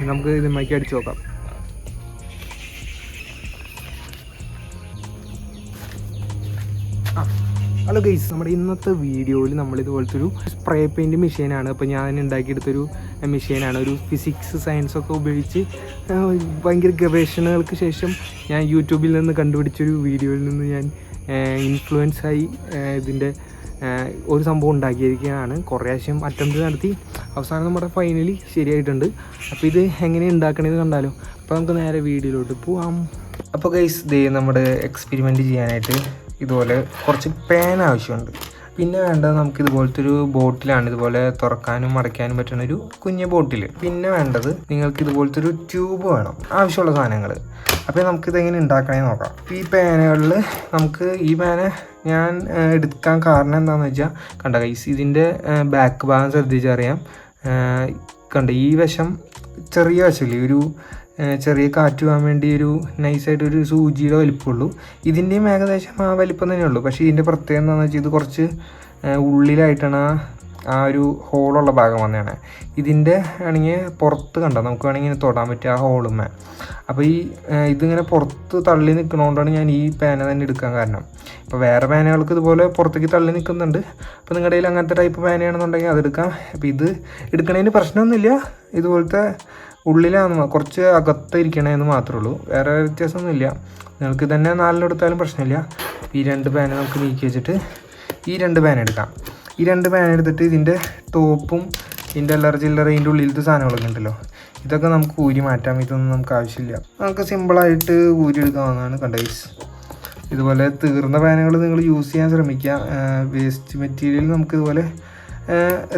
നമുക്ക് ഇതുമാക്കി അടിച്ചു നോക്കാം. ഹലോ ഗൈസ്, നമ്മുടെ ഇന്നത്തെ വീഡിയോയിൽ നമ്മളിതുപോലത്തെ ഒരു സ്പ്രേ പെയിൻറ്റ് മെഷീനാണ്. അപ്പോൾ ഞാൻ ഉണ്ടാക്കിയെടുത്തൊരു മെഷീനാണ്. ഒരു ഫിസിക്സ് സയൻസൊക്കെ ഉപയോഗിച്ച് ഭയങ്കര ഗവേഷണങ്ങൾക്ക് ശേഷം ഞാൻ യൂട്യൂബിൽ നിന്ന് കണ്ടുപിടിച്ചൊരു വീഡിയോയിൽ നിന്ന് ഞാൻ ഇൻഫ്ലുവൻസായി ഇതിൻ്റെ ഒരു സംഭവം ഉണ്ടാക്കിയിരിക്കുകയാണ്. കുറേ പ്രാവശ്യം അറ്റംപ്റ്റ് നടത്തി അവസാനം നമ്മുടെ ഫൈനലി ശരിയായിട്ടുണ്ട്. അപ്പോൾ ഇത് എങ്ങനെ ഉണ്ടാക്കണമെന്ന് കണ്ടാലോ. അപ്പോൾ നമുക്ക് നേരെ വീഡിയോയിലോട്ട് പോവാം. അപ്പോൾ ഗൈസ്, ദേ നമ്മുടെ എക്സ്പെരിമെൻറ്റ് ചെയ്യാനായിട്ട് ഇതുപോലെ കുറച്ച് പാൻ ആവശ്യമുണ്ട്. പിന്നെ വേണ്ടത് നമുക്ക് ഇതുപോലത്തെ ഒരു ബോട്ടിലാണ്, ഇതുപോലെ തുറക്കാനും അടയ്ക്കാനും പറ്റുന്ന ഒരു കുഞ്ഞ് ബോട്ടിൽ. പിന്നെ വേണ്ടത് നിങ്ങൾക്ക് ഇതുപോലത്തെ ഒരു ട്യൂബ് വേണം, ആവശ്യമുള്ള സാധനങ്ങൾ. അപ്പോൾ നമുക്കിതെങ്ങനെ ഉണ്ടാക്കണമെന്ന് നോക്കാം. ഈ പാനുകളിൽ നമുക്ക് ഈ പാന് ഞാൻ എടുക്കാൻ കാരണം എന്താണെന്ന് വെച്ചാൽ, കണ്ട ഗൈസ്, ഇതിൻ്റെ ബാക്ക് ഭാഗം ശ്രദ്ധിച്ചറിയാം. കണ്ട ഈ വശം ചെറിയ വശമില്ലേ, ഒരു ചെറിയ കാറ്റ് പോകാൻ വേണ്ടി ഒരു നൈസായിട്ടൊരു സൂചിയുടെ വലിപ്പമുള്ളൂ. ഇതിൻ്റെയും ഏകദേശം ആ വലിപ്പം തന്നെയുള്ളൂ. പക്ഷേ ഇതിൻ്റെ പ്രത്യേകത എന്താണെന്ന് വെച്ചാൽ ഇത് കുറച്ച് ഉള്ളിലായിട്ടാണ് ആ ഒരു ഹോളുള്ള ഭാഗം വന്നതാണ്. ഇതിൻ്റെ ആണെങ്കിൽ പുറത്ത് കണ്ടോ, നമുക്ക് വേണമെങ്കിൽ തൊടാൻ പറ്റുക ആ ഹോളുമ്മേ. അപ്പോൾ ഇതിങ്ങനെ പുറത്ത് തള്ളി നിൽക്കുന്നതുകൊണ്ടാണ് ഞാൻ ഈ പാന തന്നെ എടുക്കാൻ കാരണം. ഇപ്പോൾ വേറെ പാനുകൾക്ക് ഇതുപോലെ പുറത്തേക്ക് തള്ളി നിൽക്കുന്നുണ്ട്. അപ്പോൾ നിങ്ങളുടെ കയ്യിൽ അങ്ങനത്തെ ടൈപ്പ് പാനയാണെന്നുണ്ടെങ്കിൽ അതെടുക്കാം. അപ്പോൾ ഇത് എടുക്കണതിന് പ്രശ്നമൊന്നുമില്ല. ഇതുപോലത്തെ ഉള്ളിലാണ് കുറച്ച് അകത്ത് ഇരിക്കണമെന്ന് മാത്രമേ ഉള്ളൂ, വേറെ വ്യത്യാസമൊന്നുമില്ല. നിങ്ങൾക്ക് തന്നെ 4 എടുത്താലും പ്രശ്നമില്ല. ഈ 2 പാൻ നമുക്ക് നീക്കി വെച്ചിട്ട് ഈ 2 പാൻ എടുക്കാം. ഈ 2 പാൻ എടുത്തിട്ട് ഇതിൻ്റെ ടോപ്പും ഇതിൻ്റെ ചില്ലറ ഇതിൻ്റെ ഉള്ളിലത്തെ സാധനങ്ങളൊക്കെ ഉണ്ടല്ലോ, ഇതൊക്കെ നമുക്ക് ഊരി മാറ്റാം. ഇതൊന്നും നമുക്ക് ആവശ്യമില്ല, നമുക്ക് സിമ്പിളായിട്ട് ഊരി എടുക്കാവുന്നതാണ്. കണ്ട ഗൈസ്, ഇതുപോലെ തീർന്ന പാനുകൾ നിങ്ങൾ യൂസ് ചെയ്യാൻ ശ്രമിക്കുക. വേസ്റ്റ് മെറ്റീരിയൽ നമുക്ക് ഇതുപോലെ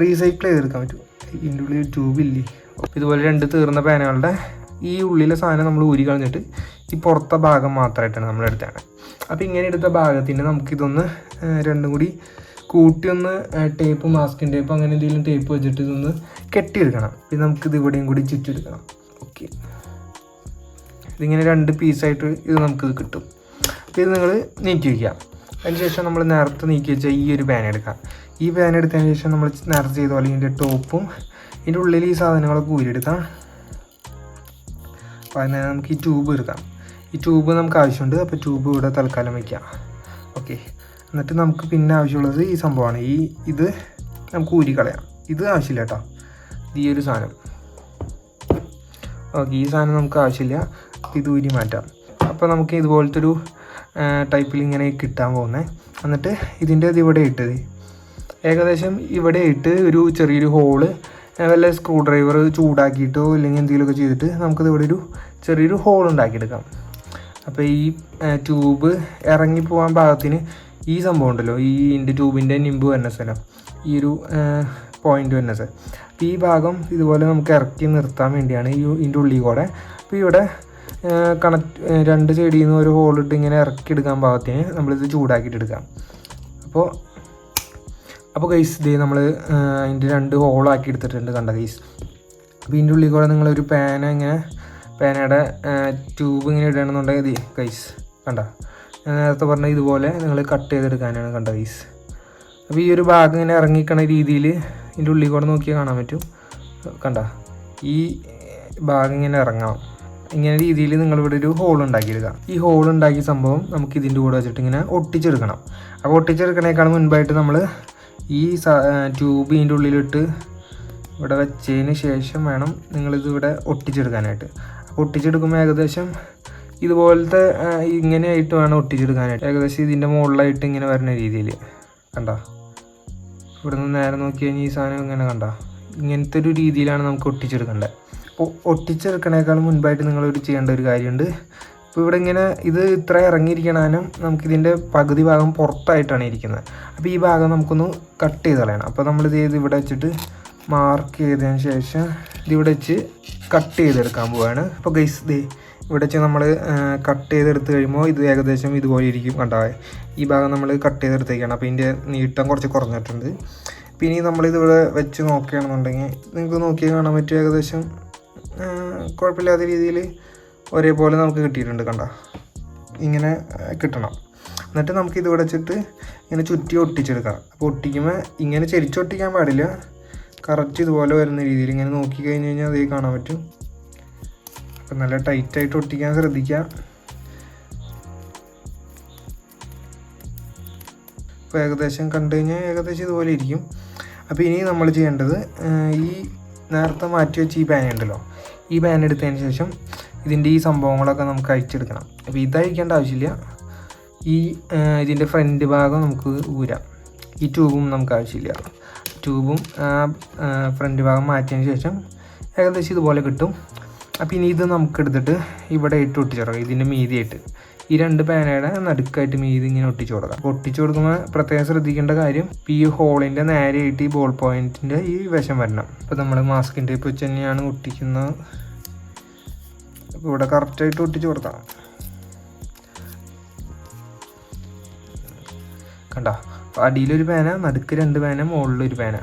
റീസൈക്കിൾ ചെയ്തെടുക്കാൻ പറ്റും. ഇതിൻ്റെ ഉള്ളിൽ ട്യൂബില്ലേ. ഇതുപോലെ 2 തീർന്ന പാനുകളുടെ ഈ ഉള്ളിലെ സാധനം നമ്മൾ ഊരി കളഞ്ഞിട്ട് ഈ പുറത്തെ ഭാഗം മാത്രമായിട്ടാണ് നമ്മൾ എടുത്തത്. അപ്പോൾ ഇങ്ങനെ എടുത്ത ഭാഗത്തിന് നമുക്കിതൊന്ന് രണ്ടും കൂടി കൂട്ടി ഒന്ന് ടേപ്പ്, മാസ്കിൻ ടേപ്പ് അങ്ങനെ എന്തെങ്കിലും ടേപ്പ് വെച്ചിട്ട് ഇതൊന്ന് കെട്ടിയെടുക്കണം. പിന്നെ നമുക്കിത് ഇവിടെയും കൂടി ചുറ്റെടുക്കണം. ഓക്കെ, ഇതിങ്ങനെ 2 പീസായിട്ട് ഇത് നമുക്കിത് കിട്ടും. അപ്പോൾ ഇത് നിങ്ങൾ നീക്കി വയ്ക്കാം. അതിനുശേഷം നമ്മൾ നേരത്തെ നീക്കി വെച്ചാൽ ഈ ഒരു പാൻ എടുക്കാം. ഈ പാൻ എടുത്തതിന് ശേഷം നമ്മൾ നേരത്തെ ചെയ്ത പോലെ ഇതിൻ്റെ ടോപ്പും ഇതിൻ്റെ ഉള്ളിൽ ഈ സാധനങ്ങളൊക്കെ ഊരിയെടുക്കാം. അപ്പോൾ അതിന് നമുക്ക് ഈ ട്യൂബ് എടുക്കാം. ഈ ട്യൂബ് നമുക്ക് ആവശ്യമുണ്ട്. അപ്പോൾ ട്യൂബ് ഇവിടെ തൽക്കാലം വയ്ക്കാം. ഓക്കെ, എന്നിട്ട് നമുക്ക് പിന്നെ ആവശ്യമുള്ളത് ഈ സംഭവമാണ്. ഇത് നമുക്ക് ഊരി കളയാം. ഇത് ആവശ്യമില്ല കേട്ടോ, ഈ ഒരു സാധനം. ഓക്കെ, ഈ സാധനം നമുക്ക് ആവശ്യമില്ല. ഇത് ഊരി മാറ്റാം. അപ്പോൾ നമുക്ക് ഇതുപോലത്തെ ഒരു ടൈപ്പിൽ ഇങ്ങനെ കിട്ടാൻ പോകുന്നത്. എന്നിട്ട് ഇതിൻ്റെ ഇവിടെ ഇട്ടത് ഏകദേശം ഇവിടെ ഇട്ട് ഒരു ചെറിയൊരു ഹോള് വല്ല സ്ക്രൂ ഡ്രൈവർ ചൂടാക്കിയിട്ടോ ഇല്ലെങ്കിൽ എന്തെങ്കിലുമൊക്കെ ചെയ്തിട്ട് നമുക്കത് ഇവിടെ ഒരു ചെറിയൊരു ഹോൾ ഉണ്ടാക്കിയെടുക്കാം. അപ്പോൾ ഈ ട്യൂബ് ഇറങ്ങിപ്പോകാൻ പാകത്തിന് ഈ സംഭവം ഉണ്ടല്ലോ, ഇതിൻ്റെ ട്യൂബിൻ്റെ നിമ്പ് വരുന്ന സ്ഥലം, ഈ ഒരു പോയിൻ്റ് വരുന്ന സ്ഥലം, അപ്പോൾ ഈ ഭാഗം ഇതുപോലെ നമുക്ക് ഇറക്കി നിർത്താൻ വേണ്ടിയാണ് ഇതിൻ്റെ ഉള്ളിൽ കൂടെ. അപ്പോൾ ഇവിടെ രണ്ട് സൈഡിൽ നിന്ന് ഒരു ഹോളിട്ട് ഇങ്ങനെ ഇറക്കിയെടുക്കാൻ പാകത്തിന് നമ്മളിത് ചൂടാക്കിയിട്ടെടുക്കാം. അപ്പോൾ ഗൈസ്, ഇത് നമ്മൾ അതിൻ്റെ 2 ഹോളാക്കി എടുത്തിട്ടുണ്ട്. കണ്ട ഗൈസ്, അപ്പോൾ ഇതിൻ്റെ ഉള്ളിൽ കൂടെ നിങ്ങളൊരു പാനയുടെ ട്യൂബ് ഇങ്ങനെ ഇടണമെന്നുണ്ടെങ്കിൽ ഗൈസ് കണ്ട, ഞാൻ നേരത്തെ പറഞ്ഞ ഇതുപോലെ നിങ്ങൾ കട്ട് ചെയ്തെടുക്കാനാണ്. കണ്ട ഗൈസ്, അപ്പോൾ ഈ ഒരു ഭാഗം ഇങ്ങനെ ഇറങ്ങിക്കണ രീതിയിൽ ഇതിൻ്റെ ഉള്ളിൽ കൂടെ നോക്കിയാൽ കാണാൻ പറ്റും. കണ്ട, ഈ ഭാഗം ഇങ്ങനെ ഇറങ്ങാം. ഇങ്ങനെ രീതിയിൽ നിങ്ങളിവിടെ ഒരു ഹോൾ ഉണ്ടാക്കിയെടുക്കുക. ഈ ഹോൾ ഉണ്ടാക്കിയ സംഭവം നമുക്ക് ഇതിൻ്റെ കൂടെ വെച്ചിട്ട് ഇങ്ങനെ ഒട്ടിച്ചെടുക്കണം. അപ്പോൾ ഒട്ടിച്ചെടുക്കണേക്കാൾ മുൻപായിട്ട് നമ്മൾ ഈ ട്യൂബ് ഇതിൻ്റെ ഉള്ളിലിട്ട് ഇവിടെ വെച്ചതിന് ശേഷം വേണം നിങ്ങളിത് ഇവിടെ ഒട്ടിച്ചെടുക്കാനായിട്ട്. അപ്പോൾ ഒട്ടിച്ചെടുക്കുമ്പോൾ ഏകദേശം ഇതുപോലത്തെ ഇങ്ങനെയായിട്ട് വേണം ഒട്ടിച്ചെടുക്കാനായിട്ട്. ഏകദേശം ഇതിൻ്റെ മുകളിലായിട്ട് ഇങ്ങനെ വരുന്ന രീതിയിൽ കണ്ട, ഇവിടെ നിന്ന് നേരെ നോക്കി കഴിഞ്ഞാൽ ഈ സാധനം ഇങ്ങനെ കണ്ട, ഇങ്ങനത്തെ ഒരു രീതിയിലാണ് നമുക്ക് ഒട്ടിച്ചെടുക്കേണ്ടത്. അപ്പോൾ ഒട്ടിച്ചെടുക്കണേക്കാൾ മുൻപായിട്ട് നിങ്ങളൊരു ചെയ്യേണ്ട ഒരു കാര്യമുണ്ട്. ഇപ്പോൾ ഇവിടെ ഇങ്ങനെ ഇത് ഇത്ര ഇറങ്ങിയിരിക്കണാനും നമുക്കിതിൻ്റെ പകുതി ഭാഗം പുറത്തായിട്ടാണ് ഇരിക്കുന്നത്. അപ്പോൾ ഈ ഭാഗം നമുക്കൊന്ന് കട്ട് ചെയ്ത് കളയണം. അപ്പോൾ നമ്മളിത് ഇവിടെ വെച്ചിട്ട് മാർക്ക് ചെയ്തതിന് ശേഷം ഇതിവിടെ വെച്ച് കട്ട് ചെയ്തെടുക്കാൻ പോവുകയാണ്. അപ്പോൾ ഗൈസ്, ഇവിടെ വെച്ച് നമ്മൾ കട്ട് ചെയ്തെടുത്ത് കഴിയുമ്പോൾ ഇത് ഏകദേശം ഇതുപോലെ ഇരിക്കും. കണ്ടാവേ, ഈ ഭാഗം നമ്മൾ കട്ട് ചെയ്തെടുത്തേക്കാണ്. അപ്പോൾ ഇതിൻ്റെ നീട്ടം കുറച്ച് കുറഞ്ഞിട്ടുണ്ട്. പിന്നെ നമ്മളിതിവിടെ വെച്ച് നോക്കുകയാണെന്നുണ്ടെങ്കിൽ നിങ്ങൾക്ക് നോക്കിയാൽ കാണാൻ പറ്റും, ഏകദേശം കുഴപ്പമില്ലാത്ത രീതിയിൽ ഒരേപോലെ നമുക്ക് കിട്ടിയിട്ടുണ്ട്. കണ്ട, ഇങ്ങനെ കിട്ടണം. എന്നിട്ട് നമുക്കിതിവിടെ വെച്ചിട്ട് ഇങ്ങനെ ചുറ്റി ഒട്ടിച്ചെടുക്കാം. അപ്പോൾ ഒട്ടിക്കുമ്പോൾ ഇങ്ങനെ ചെരിച്ചൊട്ടിക്കാൻ പാടില്ല, കറക്റ്റ് ഇതുപോലെ വരുന്ന രീതിയിൽ ഇങ്ങനെ നോക്കി കഴിഞ്ഞ് കഴിഞ്ഞാൽ അതേ കാണാൻ പറ്റും. അപ്പം നല്ല ടൈറ്റായിട്ട് ഒട്ടിക്കാൻ ശ്രദ്ധിക്കുക. അപ്പോൾ ഏകദേശം കണ്ടു കഴിഞ്ഞാൽ ഏകദേശം ഇതുപോലെ ഇരിക്കും. അപ്പോൾ ഇനി നമ്മൾ ചെയ്യേണ്ടത് ഈ നേരത്തെ മാറ്റി വെച്ച് ഈ പാൻ ഉണ്ടല്ലോ, ഈ പാൻ എടുത്തതിന് ശേഷം ഇതിൻ്റെ ഈ സംഭവങ്ങളൊക്കെ നമുക്ക് അഴിച്ചെടുക്കണം. അപ്പോൾ ഇത് അഴിക്കേണ്ട ആവശ്യമില്ല. ഇതിൻ്റെ ഫ്രണ്ട് ഭാഗം നമുക്ക് ഊരാം. ഈ ട്യൂബും നമുക്ക് ആവശ്യമില്ല. ട്യൂബും ഫ്രണ്ട് ഭാഗം മാറ്റിയതിന് ശേഷം ഏകദേശം ഇതുപോലെ കിട്ടും. അപ്പോൾ ഇനി ഇത് നമുക്ക് എടുത്തിട്ട് ഇവിടെ ഇട്ട് ഒട്ടിച്ചു കൊടുക്കാം. ഇതിൻ്റെ മീതിയായിട്ട് ഈ 2 പാനയുടെ നടുക്കായിട്ട് മീതി ഇങ്ങനെ ഒട്ടിച്ചു കൊടുക്കാം. അപ്പോൾ ഒട്ടിച്ചു കൊടുക്കുമ്പോൾ പ്രത്യേകം ശ്രദ്ധിക്കേണ്ട കാര്യം ഈ ഹോളിൻ്റെ നേരെയായിട്ട് ഈ ബോൾ പോയിൻറ്റിൻ്റെ ഈ വശം വരണം. അപ്പോൾ നമ്മൾ മാസ്കിൻ്റെ ടേപ്പ് വെച്ച് തന്നെയാണ് ഒട്ടിക്കുന്നത്. അപ്പോൾ ഇവിടെ കറക്റ്റായിട്ട് ഒട്ടിച്ചു കൊടുക്കാം. കണ്ടോ, അപ്പോൾ അടിയിലൊരു പാന, നടുക്ക് 2 പാന, മുകളിലൊരു പാന.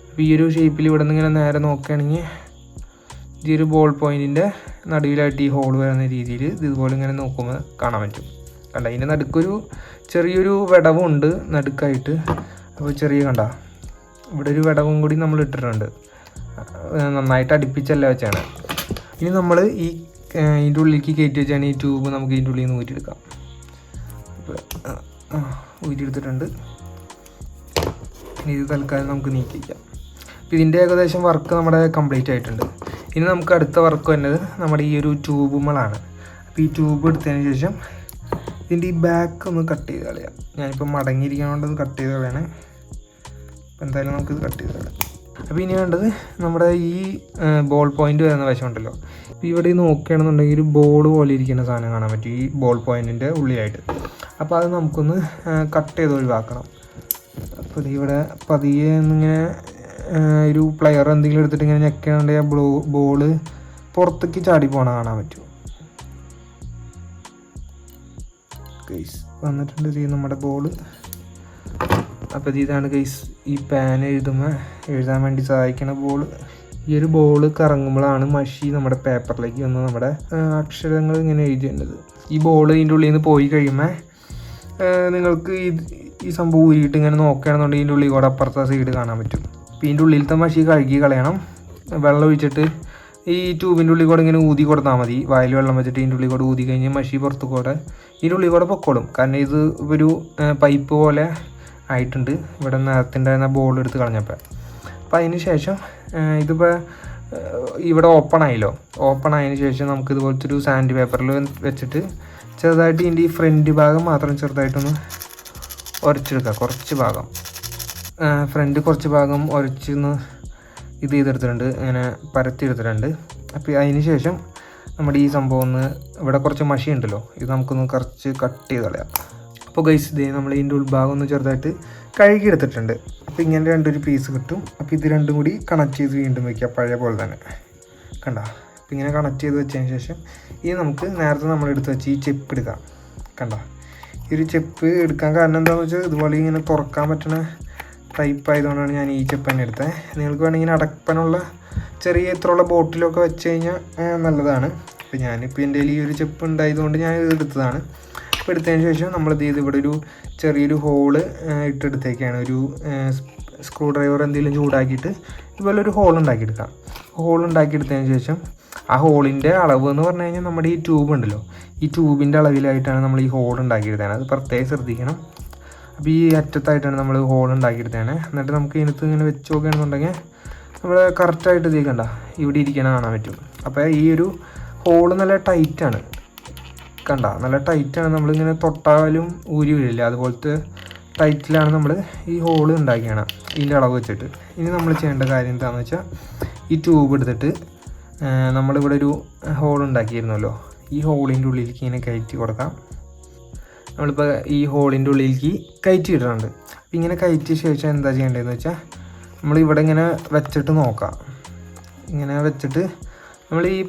അപ്പോൾ ഈ ഒരു ഷേപ്പിൽ ഇവിടെ നിന്ന് ഇങ്ങനെ നേരെ നോക്കുകയാണെങ്കിൽ ഈ ഒരു ബോൾ പോയിൻറ്റിൻ്റെ നടുവിലായിട്ട് ഈ ഹോൾ വരുന്ന രീതിയിൽ ഇതുപോലെ ഇങ്ങനെ നോക്കുമ്പോൾ കാണാൻ പറ്റും. കണ്ട, ഇതിൻ്റെ നടുക്കൊരു ചെറിയൊരു വിടവുണ്ട് നടുക്കായിട്ട്. അപ്പോൾ കണ്ട, ഇവിടെ ഒരു വിടവും കൂടി നമ്മൾ ഇട്ടിട്ടുണ്ട്. നന്നായിട്ട് അടുപ്പിച്ചല്ല വെച്ചാണ്. ഇനി നമ്മൾ ഇതിൻ്റെ ഉള്ളിലേക്ക് കയറ്റി വെച്ചാണ് ഈ ട്യൂബ് നമുക്ക് ഇതിൻ്റെ ഉള്ളിൽ നിന്ന് ഊറ്റിയെടുക്കാം. ഊറ്റിയെടുത്തിട്ടുണ്ട്. ഇനി ഇത് തൽക്കാലം നമുക്ക് നീക്കി വയ്ക്കാം. അപ്പോൾ ഇതിൻ്റെ ഏകദേശം വർക്ക് നമ്മുടെ കംപ്ലീറ്റ് ആയിട്ടുണ്ട്. ഇനി നമുക്ക് അടുത്ത വർക്ക് വരുന്നത് നമ്മുടെ ഈ ഒരു ട്യൂബുകളാണ്. അപ്പോൾ ഈ ട്യൂബ് എടുത്തതിന് ശേഷം ഇതിൻ്റെ ഈ ബാക്ക് ഒന്ന് കട്ട് ചെയ്ത് കളയാം. ഞാനിപ്പോൾ മടങ്ങിയിരിക്കണോണ്ടത് കട്ട് ചെയ്ത് കളയാണ്. അപ്പോൾ എന്തായാലും നമുക്കിത് കട്ട് ചെയ്ത് കളയാം. അപ്പോൾ ഇനി വേണ്ടത് നമ്മുടെ ഈ ബോൾ പോയിൻ്റ് വരുന്ന വശമുണ്ടല്ലോ, ഇപ്പോൾ ഇവിടെ നോക്കുകയാണെന്നുണ്ടെങ്കിൽ ഒരു ബോൾ പോലെ ഇരിക്കുന്ന സാധനം കാണാൻ പറ്റും ഈ ബോൾ പോയിൻറ്റിൻ്റെ ഉള്ളിലായിട്ട്. അപ്പോൾ അത് നമുക്കൊന്ന് കട്ട് ചെയ്ത് ഒഴിവാക്കണം. അപ്പോൾ ഇവിടെ പതിയെ ഇങ്ങനെ ഒരു പ്ലെയർ എന്തെങ്കിലും എടുത്തിട്ട് ഇങ്ങനെ ഞെക്കുകയാണെങ്കിൽ ആ ബോള് പുറത്തേക്ക് ചാടി പോകണ കാണാൻ പറ്റും. ഗൈസ് വന്നിട്ടുണ്ട് നമ്മുടെ ബോള്. അപ്പോൾ ഇതാണ് ഗൈസ് ഈ പാൻ എഴുതാൻ വേണ്ടി സഹായിക്കണ ബോള്. ഈ ഒരു ബോള് കറങ്ങുമ്പോഴാണ് മഷി നമ്മുടെ പേപ്പറിലേക്ക് വന്ന് നമ്മുടെ അക്ഷരങ്ങൾ ഇങ്ങനെ എഴുതേണ്ടത്. ഈ ബോൾ ഇതിൻ്റെ ഉള്ളിൽ നിന്ന് പോയി കഴിയുമ്പോൾ നിങ്ങൾക്ക് ഈ സംഭവം ഊരിയിട്ട് ഇങ്ങനെ നോക്കുകയാണെന്നുണ്ടെങ്കിൽ ഇതിൻ്റെ ഉള്ളിൽ കൂടെ അപ്പുറത്തെ സൈഡ് കാണാൻ പറ്റും. അപ്പോൾ ഇതിൻ്റെ ഉള്ളിലത്തെ മഷി കഴുകി കളയണം. വെള്ളം ഒഴിച്ചിട്ട് ഈ ട്യൂബിൻ്റെ ഉള്ളിൽ കൂടെ ഇങ്ങനെ ഊതി കൊടുത്താൽ മതി. വായിൽ വെള്ളം വെച്ചിട്ട് ഇതിൻ്റെ ഉള്ളിൽ കൂടെ ഊതി കഴിഞ്ഞ് മഷി പുറത്ത് കൂടെ ഇതിൻ്റെ ഉള്ളിൽ കൂടെ പൊക്കോളും. കാരണം ഇത് ഒരു പൈപ്പ് പോലെ ആയിട്ടുണ്ട് ഇവിടെ നേരത്തിൻ്റെ ബോൾ എടുത്ത് കളഞ്ഞപ്പോൾ. അപ്പോൾ അതിന് ശേഷം ഇതിപ്പോൾ ഇവിടെ ഓപ്പൺ ആയല്ലോ. ഓപ്പൺ ആയതിന് ശേഷം നമുക്ക് ഇതുപോലത്തെ ഒരു സാൻഡ് പേപ്പറിൽ വെച്ചിട്ട് ചെറുതായിട്ട് ഇതിൻ്റെ ഈ ഫ്രണ്ട് ഭാഗം മാത്രം ചെറുതായിട്ടൊന്ന് ഉരച്ചെടുക്കുക. കുറച്ച് ഭാഗം ഫ്രണ്ട് കുറച്ച് ഭാഗം ഉരച്ചൊന്ന് ഇത് ചെയ്തെടുത്തിട്ടുണ്ട്, ഇങ്ങനെ പരത്തിയെടുത്തിട്ടുണ്ട്. അപ്പോൾ അതിന് ശേഷം നമ്മുടെ ഈ സംഭവം ഒന്ന് ഇവിടെ കുറച്ച് മഷി ഉണ്ടല്ലോ, ഇത് നമുക്കൊന്ന് കുറച്ച് കട്ട് ചെയ്ത് കളയാം. അപ്പോൾ ഗൈസ് ഇതേ നമ്മൾ ഇതിൻ്റെ ഉൾഭാഗം ഒന്ന് ചെറുതായിട്ട് കഴുകിയെടുത്തിട്ടുണ്ട്. അപ്പോൾ ഇങ്ങനെ 2 പീസ് കിട്ടും. അപ്പോൾ ഇത് രണ്ടും കൂടി കണക്ട് ചെയ്ത് വീണ്ടും വയ്ക്കുക പഴയ പോലെ തന്നെ. കണ്ട, അപ്പോൾ ഇങ്ങനെ കണക്ട് ചെയ്ത് വെച്ചതിന് ശേഷം ഇനി നമുക്ക് നേരത്തെ നമ്മൾ എടുത്ത് വെച്ച് ഈ ചെപ്പ് എടുക്കാം. കണ്ട, ഈ ഒരു ചെപ്പ് എടുക്കാൻ കാരണം എന്താണെന്ന് വെച്ചാൽ ഇതുപോലെ ഇങ്ങനെ തുറക്കാൻ പറ്റുന്ന ടൈപ്പ് ആയതുകൊണ്ടാണ് ഞാൻ ഈ ചെപ്പ് തന്നെ എടുത്തത്. നിങ്ങൾക്ക് വേണമെങ്കിൽ അടപ്പനുള്ള ചെറിയ ഇത്രയുള്ള ബോട്ടിലൊക്കെ വെച്ച് കഴിഞ്ഞാൽ നല്ലതാണ്. അപ്പോൾ ഞാനിപ്പോൾ എൻ്റെ കയ്യിൽ ഈ ഒരു ചെപ്പ് ഉണ്ടായതുകൊണ്ട് ഞാൻ ഇത് എടുത്തതാണ്. അപ്പോൾ എടുത്തതിന് ശേഷം നമ്മളിത് ഇവിടെ ഒരു ചെറിയൊരു ഹോള് ഇട്ടെടുത്തേക്കാണ്. ഒരു സ്ക്രൂ ഡ്രൈവർ എന്തെങ്കിലും ചൂടാക്കിയിട്ട് ഇതുപോലെ ഒരു ഹോൾ ഉണ്ടാക്കിയെടുക്കാം. ഹോൾ ഉണ്ടാക്കിയെടുത്തതിന് ശേഷം ആ ഹോളിൻ്റെ അളവ് എന്ന് പറഞ്ഞു കഴിഞ്ഞാൽ നമ്മുടെ ഈ ട്യൂബ് ഉണ്ടല്ലോ, ഈ ട്യൂബിൻ്റെ അളവിലായിട്ടാണ് നമ്മൾ ഈ ഹോൾ ഉണ്ടാക്കിയെടുത്തത്. അത് പ്രത്യേകം ശ്രദ്ധിക്കണം. അപ്പോൾ ഈ അറ്റത്തായിട്ടാണ് നമ്മൾ ഹോൾ ഉണ്ടാക്കിയെടുത്തത്. എന്നിട്ട് നമുക്ക് ഇതിനകത്ത് ഇങ്ങനെ വെച്ച് നോക്കുകയാണെന്നുണ്ടെങ്കിൽ നമ്മൾ കറക്റ്റായിട്ട് ഇത് കണ്ട ഇവിടെ ഇരിക്കണ കാണാൻ പറ്റും. അപ്പോൾ ഈ ഒരു ഹോള് നല്ല ടൈറ്റാണ്. കണ്ട, നല്ല ടൈറ്റാണ്. നമ്മളിങ്ങനെ തൊട്ടാലും ഊരി വീഴില്ല, അതുപോലത്തെ ടൈറ്റിലാണ് നമ്മൾ ഈ ഹോള് ഉണ്ടാക്കിയാണ് ഇതിൻ്റെ അളവ് വെച്ചിട്ട്. ഇനി നമ്മൾ ചെയ്യേണ്ട കാര്യം എന്താണെന്ന് വെച്ചാൽ ഈ ട്യൂബ് എടുത്തിട്ട് നമ്മളിവിടെ ഒരു ഹോൾ ഉണ്ടാക്കിയിരുന്നല്ലോ, ഈ ഹോളിൻ്റെ ഉള്ളിലേക്ക് ഇങ്ങനെ കയറ്റി കൊടുക്കാം. നമ്മളിപ്പോൾ ഈ ഹോളിൻ്റെ ഉള്ളിലേക്ക് കയറ്റി ഇടുന്നുണ്ട്. അപ്പോൾ ഇങ്ങനെ കയറ്റിയ ശേഷം എന്താ ചെയ്യേണ്ടതെന്ന് വെച്ചാൽ നമ്മളിവിടെ ഇങ്ങനെ വെച്ചിട്ട് നോക്കാം. ഇങ്ങനെ വെച്ചിട്ട് നമ്മൾ ഈ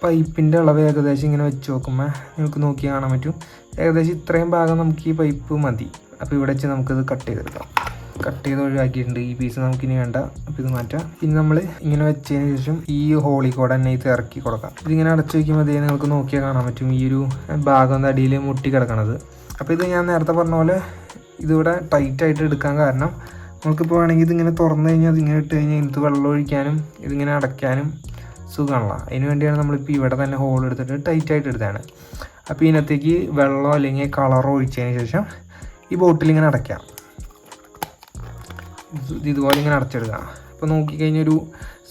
പൈപ്പിൻ്റെ അളവ് ഏകദേശം ഇങ്ങനെ വെച്ച് നോക്കുമ്പോൾ നിങ്ങൾക്ക് നോക്കി കാണാൻ പറ്റും. ഏകദേശം ഇത്രയും ഭാഗം നമുക്ക് ഈ പൈപ്പ് മതി. അപ്പോൾ ഇവിടെ വെച്ച് നമുക്കിത് കട്ട് ചെയ്തെടുക്കാം. കട്ട് ചെയ്ത് ഒഴിവാക്കിയിട്ടുണ്ട്. ഈ പീസ് നമുക്കിനി വേണ്ട. അപ്പോൾ ഇത് മാറ്റാം. പിന്നെ നമ്മൾ ഇങ്ങനെ വെച്ചതിന് ശേഷം ഈ ഹോളിൽ കൂടെ തന്നെ ഇത് ഇറക്കി കൊടുക്കാം. ഇതിങ്ങനെ അടച്ചു വയ്ക്കുമ്പോൾ അതേ നിങ്ങൾക്ക് നോക്കിയാൽ കാണാൻ പറ്റും ഈ ഒരു ഭാഗം അടിയിൽ മുട്ടി കിടക്കണത്. അപ്പോൾ ഇത് ഞാൻ നേരത്തെ പറഞ്ഞ പോലെ ഇതിവിടെ ടൈറ്റായിട്ട് എടുക്കാൻ കാരണം നമുക്കിപ്പോൾ വേണമെങ്കിൽ ഇതിങ്ങനെ തുറന്നു കഴിഞ്ഞാൽ അതിങ്ങനെ ഇട്ട് കഴിഞ്ഞാൽ ഇതിനകത്ത് വെള്ളം ഒഴിക്കാനും ഇതിങ്ങനെ അടയ്ക്കാനും സുഖമാണല്ലോ. അതിന് വേണ്ടിയാണ് നമ്മളിപ്പോൾ ഇവിടെ തന്നെ ഹോൾ എടുത്തിട്ട് ടൈറ്റായിട്ട് എടുത്തതാണ്. അപ്പോൾ ഇതിനകത്തേക്ക് വെള്ളമോ അല്ലെങ്കിൽ കളറോ ഒഴിച്ചതിന് ശേഷം ഈ ബോട്ടിലിങ്ങനെ അടയ്ക്കാം. ഇതുപോലെ ഇങ്ങനെ അടച്ചെടുക്കാം. അപ്പോൾ നോക്കിക്കഴിഞ്ഞൊരു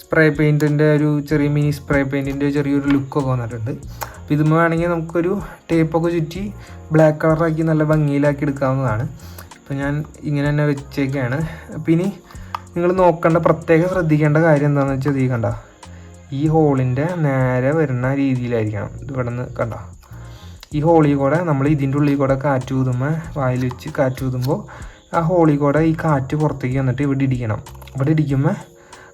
സ്പ്രേ പെയിൻറ്റിൻ്റെ ഒരു ചെറിയ മിനി സ്പ്രേ പെയിൻറ്റിൻ്റെ ചെറിയൊരു ലുക്കൊക്കെ വന്നിട്ടുണ്ട്. അപ്പോൾ ഇതുമ്മ വേണമെങ്കിൽ നമുക്കൊരു ടേപ്പൊക്കെ ചുറ്റി ബ്ലാക്ക് കളറാക്കി നല്ല ഭംഗിയിലാക്കി എടുക്കാവുന്നതാണ്. അപ്പോൾ ഞാൻ ഇങ്ങനെ തന്നെ വെച്ചേക്കാണ്. അപ്പോൾ ഇനി നിങ്ങൾ നോക്കേണ്ട പ്രത്യേകം ശ്രദ്ധിക്കേണ്ട കാര്യം എന്താണെന്ന് വെച്ചാൽ ഈ കണ്ട ഈ ഹോളിൻ്റെ നേരെ വരുന്ന രീതിയിലായിരിക്കണം. ഇവിടെ നിന്ന് കണ്ട ഈ ഹോളിൽ കൂടെ നമ്മൾ ഇതിൻ്റെ ഉള്ളിൽ കൂടെ കാറ്റ് ഊതുമ്പോൾ വായിൽ വെച്ച് കാറ്റ് ഊതുമ്പോൾ ആ ഹോളിൽ കൂടെ ഈ കാറ്റ് പുറത്തേക്ക് വന്നിട്ട് ഇവിടെ ഇടിക്കണം. ഇവിടെ ഇടിക്കുമ്പോൾ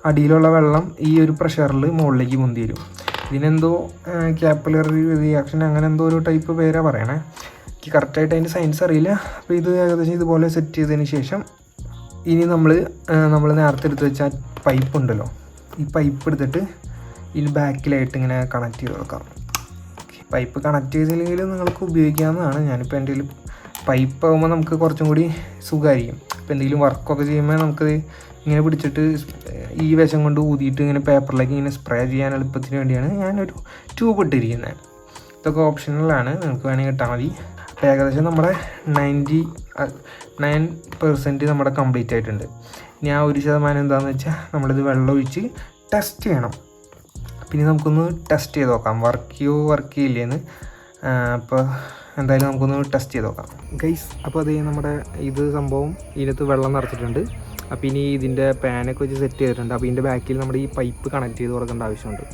അടിയിലുള്ള വെള്ളം ഈ ഒരു പ്രഷറിൽ മുകളിലേക്ക് പൊന്തി വരും. ഇതിനെന്തോ ക്യാപ്പിലറി റിയാക്ഷൻ അങ്ങനെ എന്തോ ഒരു ടൈപ്പ് പേരാണ് പറയണേ. എനിക്ക് കറക്റ്റായിട്ട് അതിൻ്റെ സയൻസ് അറിയില്ല. അപ്പോൾ ഇത് ഏകദേശം ഇതുപോലെ സെറ്റ് ചെയ്തതിന് ശേഷം ഇനി നമ്മൾ നേരത്തെ എടുത്ത് വെച്ച പൈപ്പ് ഉണ്ടല്ലോ, ഈ പൈപ്പ് എടുത്തിട്ട് ഇതിന് ബാക്കിലായിട്ട് ഇങ്ങനെ കണക്ട് ചെയ്ത് കൊടുക്കാം. പൈപ്പ് കണക്ട് ചെയ്തില്ലെങ്കിലും നിങ്ങൾക്ക് ഉപയോഗിക്കാവുന്നതാണ്. ഞാനിപ്പോൾ എൻ്റെ കയ്യിൽ പൈപ്പ് ആകുമ്പോൾ നമുക്ക് കുറച്ചും കൂടി സുഖമായിരിക്കും. ഇപ്പോൾ എന്തെങ്കിലും വർക്കൊക്കെ ചെയ്യുമ്പോൾ നമുക്ക് ഇങ്ങനെ പിടിച്ചിട്ട് ഈ വശം കൊണ്ട് ഊതിയിട്ട് ഇങ്ങനെ പേപ്പറിലേക്ക് ഇങ്ങനെ സ്പ്രേ ചെയ്യാൻ എളുപ്പത്തിന് വേണ്ടിയാണ് ഞാനൊരു ട്യൂബ് ഇട്ടിരിക്കുന്നത്. ഇതൊക്കെ ഓപ്ഷണലാണ്, നിങ്ങൾക്ക് വേണമെങ്കിൽ ഇട്ടാൽ മതി. അപ്പോൾ ഏകദേശം നമ്മുടെ 99% നമ്മുടെ കംപ്ലീറ്റ് ആയിട്ടുണ്ട്. ഇനി ആ 1% എന്താണെന്ന് വെച്ചാൽ നമ്മളിത് വെള്ളം ഒഴിച്ച് ടെസ്റ്റ് ചെയ്യണം. പിന്നെ നമുക്കൊന്ന് ടെസ്റ്റ് ചെയ്ത് നോക്കാം വർക്ക് ചെയ്യില്ലേന്ന്. അപ്പോൾ എന്തായാലും നമുക്കൊന്ന് ടെസ്റ്റ് ചെയ്ത് നോക്കാം ഗൈസ്. അപ്പോൾ അതേ നമ്മുടെ ഇത് സംഭവം ഇതിനകത്ത് വെള്ളം നിറച്ചിട്ടുണ്ട്. അപ്പോൾ ഇനി ഇതിൻ്റെ പാനൊക്കെ വെച്ച് സെറ്റ് ചെയ്തിട്ടുണ്ട്. അപ്പോൾ ഇതിൻ്റെ ബാക്കിൽ നമ്മുടെ ഈ പൈപ്പ് കണക്ട് ചെയ്ത് കൊടുക്കേണ്ട ആവശ്യമുണ്ട്.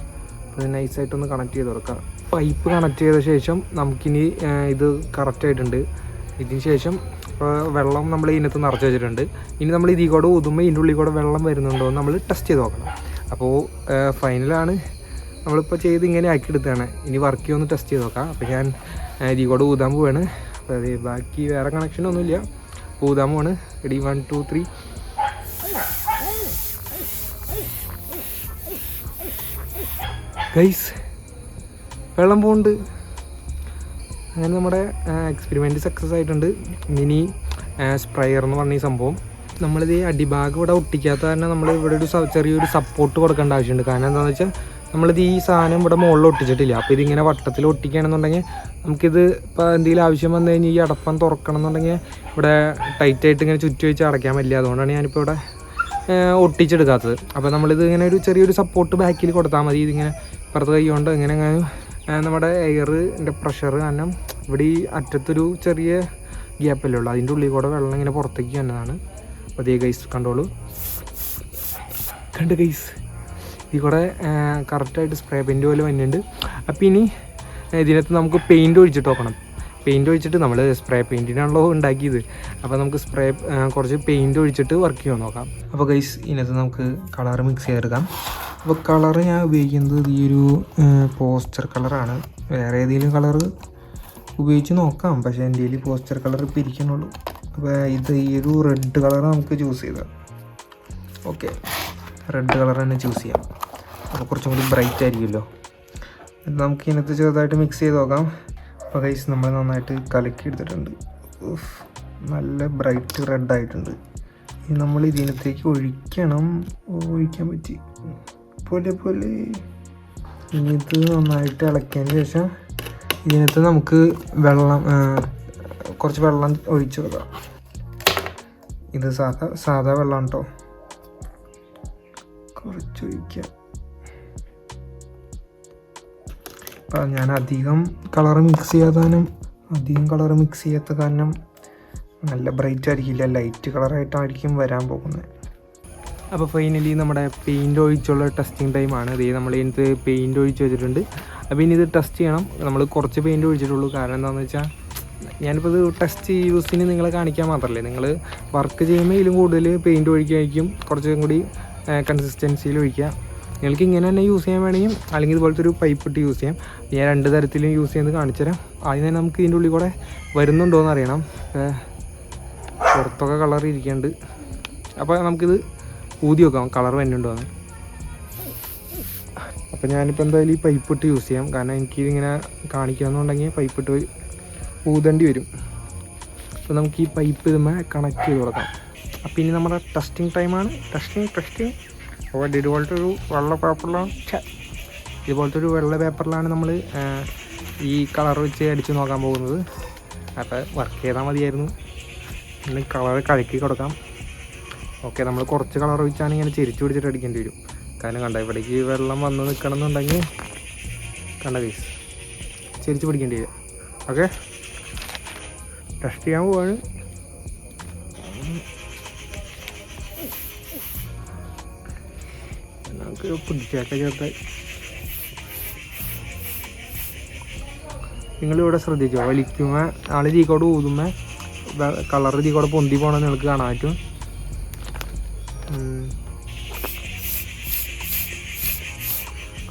അപ്പോൾ ഇത് നൈസായിട്ടൊന്ന് കണക്ട് ചെയ്ത് കൊടുക്കാം. പൈപ്പ് കണക്ട് ചെയ്ത ശേഷം നമുക്കിനി ഇത് കറക്റ്റായിട്ടുണ്ട്. ഇതിന് ശേഷം ഇപ്പോൾ വെള്ളം നമ്മൾ ഇതിനകത്ത് നിറച്ച് വെച്ചിട്ടുണ്ട്. ഇനി നമ്മൾ ഇതിൽ കൂടെ ഊതുമ്പോൾ ഇതിൻ്റെ ഉള്ളിൽ കൂടെ വെള്ളം വരുന്നുണ്ടോ എന്ന് നമ്മൾ ടെസ്റ്റ് ചെയ്ത് നോക്കണം. അപ്പോൾ ഫൈനലാണ് നമ്മളിപ്പോൾ ചെയ്ത് ഇങ്ങനെ ആക്കിയെടുത്താണ്. ഇനി വർക്ക് ചെയ്യുമെന്ന് ടെസ്റ്റ് ചെയ്ത് നോക്കാം. അപ്പോൾ ഞാൻ ഇതിൽ കൂടെ ഊതാൻ പോവാണ്. അപ്പോൾ അത് ബാക്കി വേറെ കണക്ഷനൊന്നുമില്ല. ഊതാൻ പോവാണ്. റെഡി 1 2 3. ഗൈസ് വെള്ളം പോകുന്നുണ്ട്. അങ്ങനെ നമ്മുടെ എക്സ്പെരിമെൻറ്റ് സക്സസ് ആയിട്ടുണ്ട്. മിനി സ്പ്രയർ എന്ന് പറഞ്ഞ ഈ സംഭവം നമ്മളിത് അടിഭാഗം ഇവിടെ ഒട്ടിക്കാത്ത കാരണം നമ്മൾ ഇവിടെ ഒരു ചെറിയൊരു സപ്പോർട്ട് കൊടുക്കേണ്ട ആവശ്യമുണ്ട്. കാരണം എന്താണെന്ന് വെച്ചാൽ നമ്മളിത് ഈ സാധനം ഇവിടെ മുകളിൽ ഒട്ടിച്ചിട്ടില്ല. അപ്പോൾ ഇതിങ്ങനെ വട്ടത്തിൽ ഒട്ടിക്കുകയാണെന്നുണ്ടെങ്കിൽ നമുക്കിത് ഇപ്പോൾ എന്തെങ്കിലും ആവശ്യം വന്നു കഴിഞ്ഞാൽ ഈ അടപ്പം തുറക്കണം എന്നുണ്ടെങ്കിൽ ഇവിടെ ടൈറ്റായിട്ട് ഇങ്ങനെ ചുറ്റി വെച്ച് അടയ്ക്കാൻ പറ്റില്ല. അതുകൊണ്ടാണ് ഞാനിപ്പോൾ ഇവിടെ ഒട്ടിച്ചെടുക്കാത്തത്. അപ്പോൾ നമ്മളിത് ഇങ്ങനെ ഒരു ചെറിയൊരു സപ്പോർട്ട് ബാക്കിൽ കൊടുത്താൽ മതി. ഇതിങ്ങനെ ഇപ്പുറത്ത് കൈ കൊണ്ട് ഇങ്ങനെ നമ്മുടെ എയറിൻ്റെ പ്രഷർ കാരണം ഇവിടെ ഈ അറ്റത്തൊരു ചെറിയ ഗ്യാപ്പല്ലേ ഉള്ളൂ, അതിൻ്റെ ഉള്ളിൽ കൂടെ വെള്ളം ഇങ്ങനെ പുറത്തേക്ക് വന്നതാണ്. അപ്പോൾ അതേ ഗൈസ് കണ്ടോളൂ, കണ്ട് ഗൈസ് ഇതിൽ കൂടെ കറക്റ്റായിട്ട് സ്പ്രേ പെയിൻറ്റ് പോലെ വന്നിട്ടുണ്ട്. അപ്പോൾ ഇനി ഇതിനകത്ത് നമുക്ക് പെയിൻറ്റ് ഒഴിച്ചിട്ട് നോക്കണം. പെയിൻറ്റ് ഒഴിച്ചിട്ട് നമ്മൾ സ്പ്രേ പെയിൻറ്റിനാണല്ലോ ഉണ്ടാക്കിയത്. അപ്പോൾ നമുക്ക് കുറച്ച് പെയിൻറ്റ് ഒഴിച്ചിട്ട് വർക്ക് ചെയ്യാൻ നോക്കാം. അപ്പോൾ ഗൈസ് ഇതിനകത്ത് നമുക്ക് കളർ മിക്സ് ചെയ്തെടുക്കാം. അപ്പോൾ കളറ് ഞാൻ ഉപയോഗിക്കുന്നത് ഈ ഒരു പോസ്റ്റർ കളറാണ്. വേറെ ഏതെങ്കിലും കളറ് ഉപയോഗിച്ച് നോക്കാം, പക്ഷേ എൻ്റെ കയ്യിൽ പോസ്റ്റർ കളർ ഇപ്പോൾ ഇരിക്കണുള്ളൂ. അപ്പോൾ ഇത് ഈ ഒരു റെഡ് കളർ നമുക്ക് ചൂസ് ചെയ്താൽ ഓക്കെ, റെഡ് കളർ തന്നെ ചൂസ് ചെയ്യാം. അപ്പോൾ കുറച്ചും കൂടി ബ്രൈറ്റ് ആയിരിക്കുമല്ലോ. നമുക്ക് ഇതിനകത്ത് ചെറുതായിട്ട് മിക്സ് ചെയ്ത് നോക്കാം. അപ്പോൾ ഗൈസ് നമ്മൾ നന്നായിട്ട് കലക്കി എടുത്തിട്ടുണ്ട്. നല്ല ബ്രൈറ്റ് റെഡ് ആയിട്ടുണ്ട്. ഇനി നമ്മൾ ഇതിനകത്തേക്ക് ഒഴിക്കാൻ പറ്റി പോലെ ഇനി ഇത് നന്നായിട്ട് ഇളക്കിയതിന് ശേഷം ഇതിനകത്ത് നമുക്ക് കുറച്ച് വെള്ളം ഒഴിച്ച് വെക്കാം. ഇത് സാധാ വെള്ളം കേട്ടോ, കുറച്ചൊഴിക്കാം. അപ്പം ഞാൻ അധികം കളർ മിക്സ് ചെയ്യാത്ത കാരണം നല്ല ബ്രൈറ്റ് ആയിരിക്കില്ല, ലൈറ്റ് കളറായിട്ടായിരിക്കും വരാൻ പോകുന്നത്. അപ്പോൾ ഫൈനലി നമ്മുടെ പെയിൻറ്റ് ഒഴിച്ചുള്ള ടെസ്റ്റിംഗ് ടൈമാണ്. ഇത് നമ്മൾ ഇതിനകത്ത് പെയിൻറ്റ് ഒഴിച്ച് വെച്ചിട്ടുണ്ട്. അപ്പോൾ ഇനി ഇത് ടെസ്റ്റ് ചെയ്യണം. നമ്മൾ കുറച്ച് പെയിൻറ്റ് ഒഴിച്ചിട്ടുള്ളൂ. കാരണം എന്താണെന്ന് വെച്ചാൽ ഞാനിപ്പോൾ ഇത് ടെസ്റ്റ് യൂസിന് നിങ്ങളെ കാണിക്കാൻ മാത്രമല്ലേ, നിങ്ങൾ വർക്ക് ചെയ്യുമ്പോൾ ഇതിലും കൂടുതൽ പെയിൻറ്റ് ഒഴിക്കുകയായിരിക്കും കുറച്ചും കൂടി കൺസിസ്റ്റൻസിയിൽ ഒഴിക്കുക. നിങ്ങൾക്ക് ഇങ്ങനെ തന്നെ യൂസ് ചെയ്യാൻ വേണമെങ്കിൽ അല്ലെങ്കിൽ ഇതുപോലത്തെ ഒരു പൈപ്പ് ഇട്ട് യൂസ് ചെയ്യാം. ഞാൻ 2 തരത്തിലും യൂസ് ചെയ്യുന്നത് കാണിച്ചു തരാം. ആദ്യം തന്നെ നമുക്ക് ഇതിൻ്റെ ഉള്ളിൽ കൂടെ വരുന്നുണ്ടോ എന്ന് അറിയണം. പുറത്തൊക്കെ കളർ ഇരിക്കുന്നുണ്ട്. അപ്പോൾ നമുക്കിത് ഊതി വെക്കാം കളർ വരുന്നുണ്ടോ എന്ന്. അപ്പോൾ ഞാനിപ്പോൾ എന്തായാലും ഈ പൈപ്പ് ഇട്ട് യൂസ് ചെയ്യാം. കാരണം എനിക്കിതിങ്ങനെ കാണിക്കാമെന്നുണ്ടെങ്കിൽ പൈപ്പ് ഇട്ട് ഊതേണ്ടി വരും. അപ്പോൾ നമുക്ക് ഈ പൈപ്പ് ഇതുമ്മേ കണക്ട് ചെയ്ത് കൊടുക്കാം. അപ്പോൾ ഇനി നമ്മുടെ ടെസ്റ്റിംഗ് ടൈമാണ്. ടെസ്റ്റിംഗ് അപ്പോൾ ഇതുപോലത്തെ ഒരു വെള്ള പേപ്പറിലാണ് ഇതുപോലത്തെ ഒരു വെള്ള പേപ്പറിലാണ് നമ്മൾ ഈ കളർ വെച്ച് അടിച്ച് നോക്കാൻ പോകുന്നത്. അപ്പോൾ വർക്ക് ചെയ്താൽ മതിയായിരുന്നു. ഇന്ന് കളർ കലക്കി കൊടുക്കാം. ഓക്കെ, നമ്മൾ കുറച്ച് കളർ വെച്ചാണ് ഇങ്ങനെ ചെരിച്ച് പിടിച്ചിട്ട് അടിക്കേണ്ടി വരും. കാരണം കണ്ട ഇവിടേക്ക് വെള്ളം വന്ന് നിൽക്കണം എന്നുണ്ടെങ്കിൽ കണ്ട കേസ് ചെരിച്ച് പിടിക്കേണ്ടി വരും. ഓക്കെ, ടെസ്റ്റ് ചെയ്യാൻ പോവാണ്. നമുക്ക് പിടിച്ചൊക്കെ ചേർത്ത് നിങ്ങളിവിടെ ശ്രദ്ധിച്ചോ, വലിക്കുമ്പോൾ ആൾ തീക്കോട് ഊതുമ്പോൾ കളർ തീക്കോടെ പൊന്തി പോകണമെന്ന് നിങ്ങൾക്ക് കാണാൻ പറ്റും.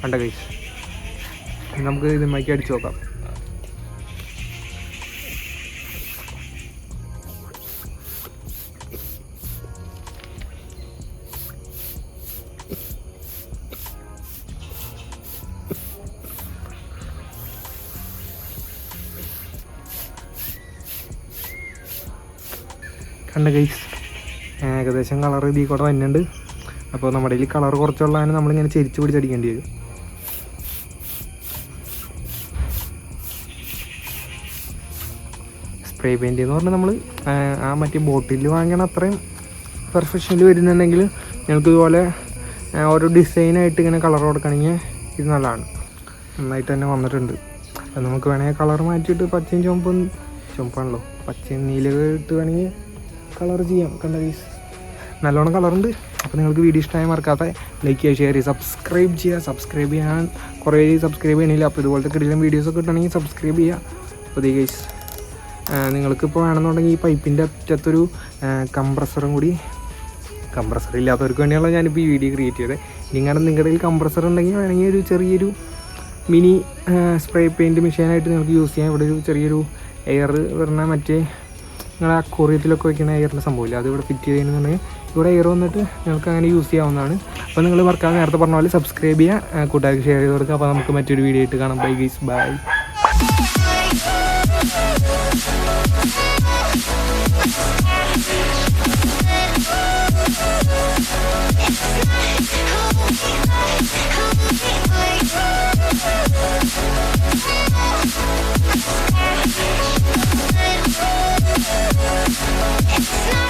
കണ്ട കൈസ്, നമുക്ക് ഇതുമാക്കി അടിച്ചു നോക്കാം. കണ്ട ഗൈസ്, ഏകദേശം കളർ ഇതിൽ കൂടെ വരുന്നുണ്ട്. അപ്പോൾ നമ്മുടെ ഇതിൽ കളർ കുറച്ചുള്ളതാണ് നമ്മളിങ്ങനെ ചെരിച്ച് പിടിച്ചടിക്കേണ്ടി വരും. സ്പ്രേ പെയിൻറ്റ് എന്ന് പറഞ്ഞാൽ നമ്മൾ ആ മറ്റേ ബോട്ടിൽ വാങ്ങണ അത്രയും പെർഫെക്ഷനിൽ വരുന്നുണ്ടെങ്കിൽ ഞങ്ങൾക്ക് ഇതുപോലെ ഓരോ ഡിസൈനായിട്ട് ഇങ്ങനെ കളർ കൊടുക്കണമെങ്കിൽ ഇത് നല്ലതാണ്. നന്നായിട്ട് തന്നെ വന്നിട്ടുണ്ട്. അത് നമുക്ക് വേണമെങ്കിൽ കളർ മാറ്റിയിട്ട് പച്ചയും ചുമപ്പാണല്ലോ, പച്ചയും നീല ഇട്ട് വേണമെങ്കിൽ കളർ ചെയ്യാം. കണ്ട ഗൈസ്, നല്ലോണം കളറുണ്ട്. അപ്പോൾ നിങ്ങൾക്ക് വീഡിയോ ഇഷ്ടമായി മറക്കാത്ത ലൈക്ക് ചെയ്യുക, ഷെയർ ചെയ്യുക, സബ്സ്ക്രൈബ് ചെയ്യാൻ കുറേ സബ്സ്ക്രൈബ് ചെയ്യണില്ല. അപ്പോൾ ഇതുപോലത്തെ കിടിലം വീഡിയോസൊക്കെ കിട്ടണമെങ്കിൽ സബ്സ്ക്രൈബ് ചെയ്യുക. അപ്പോൾ ദേ ഗൈസ്, നിങ്ങൾക്കിപ്പോൾ വേണമെന്നുണ്ടെങ്കിൽ ഈ പൈപ്പിൻ്റെ അറ്റത്തൊരു കംപ്രസർ ഇല്ലാത്തവർക്ക് വേണ്ടിയാണല്ലോ ഞാനിപ്പോൾ ഈ വീഡിയോ ക്രിയേറ്റ് ചെയ്തത്. നിങ്ങളുടെ കയ്യിൽ കംപ്രസർ ഉണ്ടെങ്കിൽ വേണമെങ്കിൽ ഒരു ചെറിയൊരു മിനി സ്പ്രേ പെയിൻറ്റ് മെഷീനായിട്ട് നിങ്ങൾക്ക് യൂസ് ചെയ്യാം. ഇവിടെ ഒരു ചെറിയൊരു എയർ പറഞ്ഞാൽ മറ്റേ നിങ്ങൾ അക്വേറിയത്തിലൊക്കെ വയ്ക്കുന്ന എയറിൻ്റെ സംഭവമില്ല, അത് ഇവിടെ ഫിറ്റ് ചെയ്യുന്നുണ്ടെങ്കിൽ ഇവിടെ എയർ വന്നിട്ട് നിങ്ങൾക്ക് അങ്ങനെ യൂസ് ചെയ്യാവുന്നതാണ്. അപ്പോൾ നിങ്ങൾ മറക്കാതെ നേരത്തെ പറഞ്ഞ പോലെ സബ്സ്ക്രൈബ് ചെയ്യുക, കൂട്ടുകാർക്ക് ഷെയർ ചെയ്ത് കൊടുക്കുക. അപ്പോൾ നമുക്ക് മറ്റൊരു വീഡിയോ ആയിട്ട് കാണാം. Bye guys, by. It's not